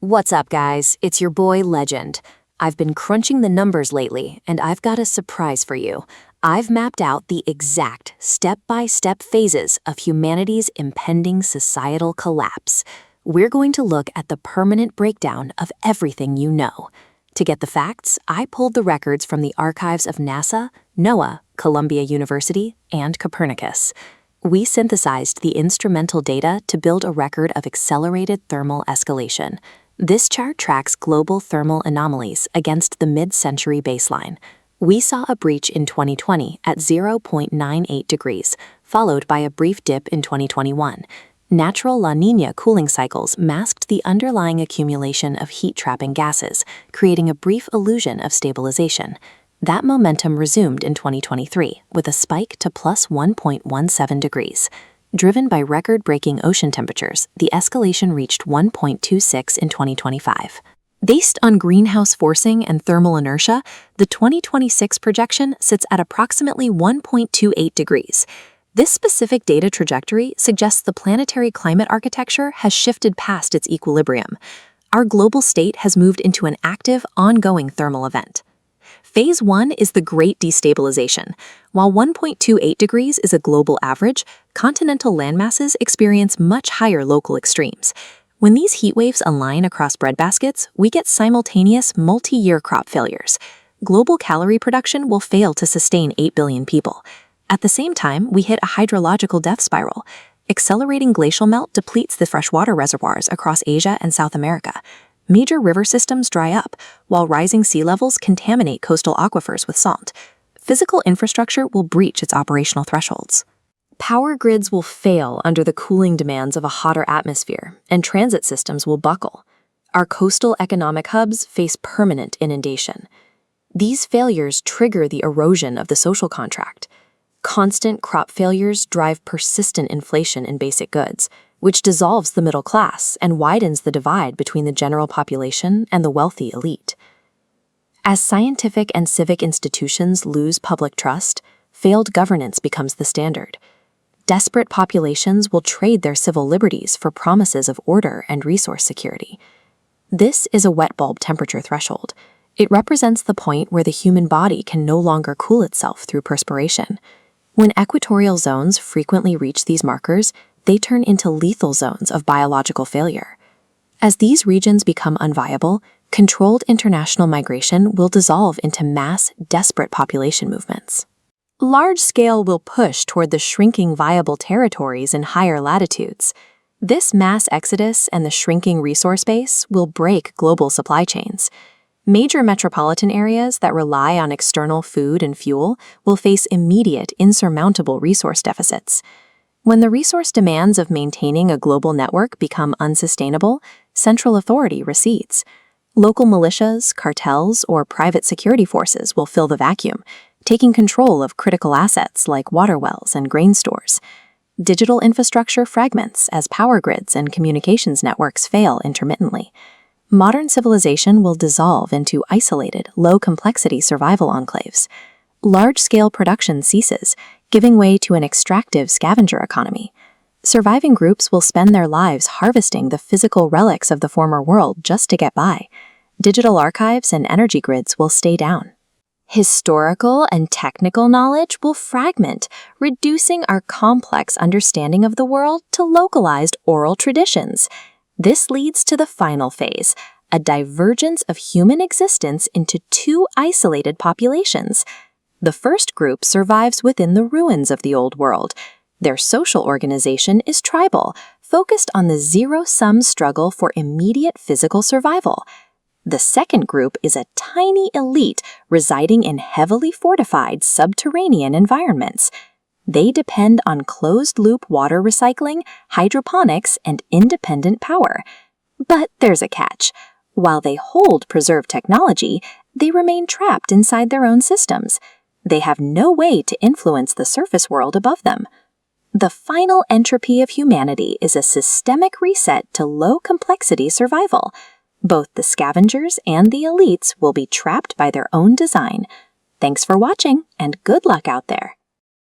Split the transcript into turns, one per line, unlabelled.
What's up, guys? It's your boy, Legend. I've been crunching the numbers lately, and I've got a surprise for you. I've mapped out the exact step-by-step phases of humanity's impending societal collapse. We're going to look at the permanent breakdown of everything you know. To get the facts, I pulled the records from the archives of NASA, NOAA, Columbia University, and Copernicus. We synthesized the instrumental data to build a record of accelerated thermal escalation. This chart tracks global thermal anomalies against the mid-century baseline. We saw a breach in 2020 at 0.98 degrees, followed by a brief dip in 2021. Natural La Niña cooling cycles masked the underlying accumulation of heat-trapping gases, creating a brief illusion of stabilization. That momentum resumed in 2023 with a spike to plus 1.17 degrees. Driven by record-breaking ocean temperatures, the escalation reached 1.26 in 2025. Based on greenhouse forcing and thermal inertia, the 2026 projection sits at approximately 1.28 degrees. This specific data trajectory suggests the planetary climate architecture has shifted past its equilibrium. Our global state has moved into an active, ongoing thermal event. Phase 1 is the Great Destabilization. While 1.28 degrees is a global average, continental landmasses experience much higher local extremes. When these heat waves align across breadbaskets, we get simultaneous multi-year crop failures. Global calorie production will fail to sustain 8 billion people. At the same time, we hit a hydrological death spiral. Accelerating glacial melt depletes the freshwater reservoirs across Asia and South America. Major river systems dry up, while rising sea levels contaminate coastal aquifers with salt. Physical infrastructure will breach its operational thresholds. Power grids will fail under the cooling demands of a hotter atmosphere, and transit systems will buckle. Our coastal economic hubs face permanent inundation. These failures trigger the erosion of the social contract. Constant crop failures drive persistent inflation in basic goods, which dissolves the middle class and widens the divide between the general population and the wealthy elite. As scientific and civic institutions lose public trust, failed governance becomes the standard. Desperate populations will trade their civil liberties for promises of order and resource security. This is a wet bulb temperature threshold. It represents the point where the human body can no longer cool itself through perspiration. When equatorial zones frequently reach these markers, they turn into lethal zones of biological failure. As these regions become unviable, controlled international migration will dissolve into mass, desperate population movements. Large scale will push toward the shrinking viable territories in higher latitudes. This mass exodus and the shrinking resource base will break global supply chains. Major metropolitan areas that rely on external food and fuel will face immediate, insurmountable resource deficits. When the resource demands of maintaining a global network become unsustainable, central authority recedes. Local militias, cartels, or private security forces will fill the vacuum, taking control of critical assets like water wells and grain stores. Digital infrastructure fragments as power grids and communications networks fail intermittently. Modern civilization will dissolve into isolated, low-complexity survival enclaves. Large-scale production ceases, giving way to an extractive scavenger economy. Surviving groups will spend their lives harvesting the physical relics of the former world just to get by. Digital archives and energy grids will stay down. Historical and technical knowledge will fragment, reducing our complex understanding of the world to localized oral traditions. This leads to the final phase, a divergence of human existence into two isolated populations. The first group survives within the ruins of the old world. Their social organization is tribal, focused on the zero-sum struggle for immediate physical survival. The second group is a tiny elite residing in heavily fortified subterranean environments. They depend on closed-loop water recycling, hydroponics, and independent power. But there's a catch. While they hold preserved technology, they remain trapped inside their own systems. They have no way to influence the surface world above them. The final entropy of humanity is a systemic reset to low-complexity survival. Both the scavengers and the elites will be trapped by their own design. Thanks for watching, and good luck out there.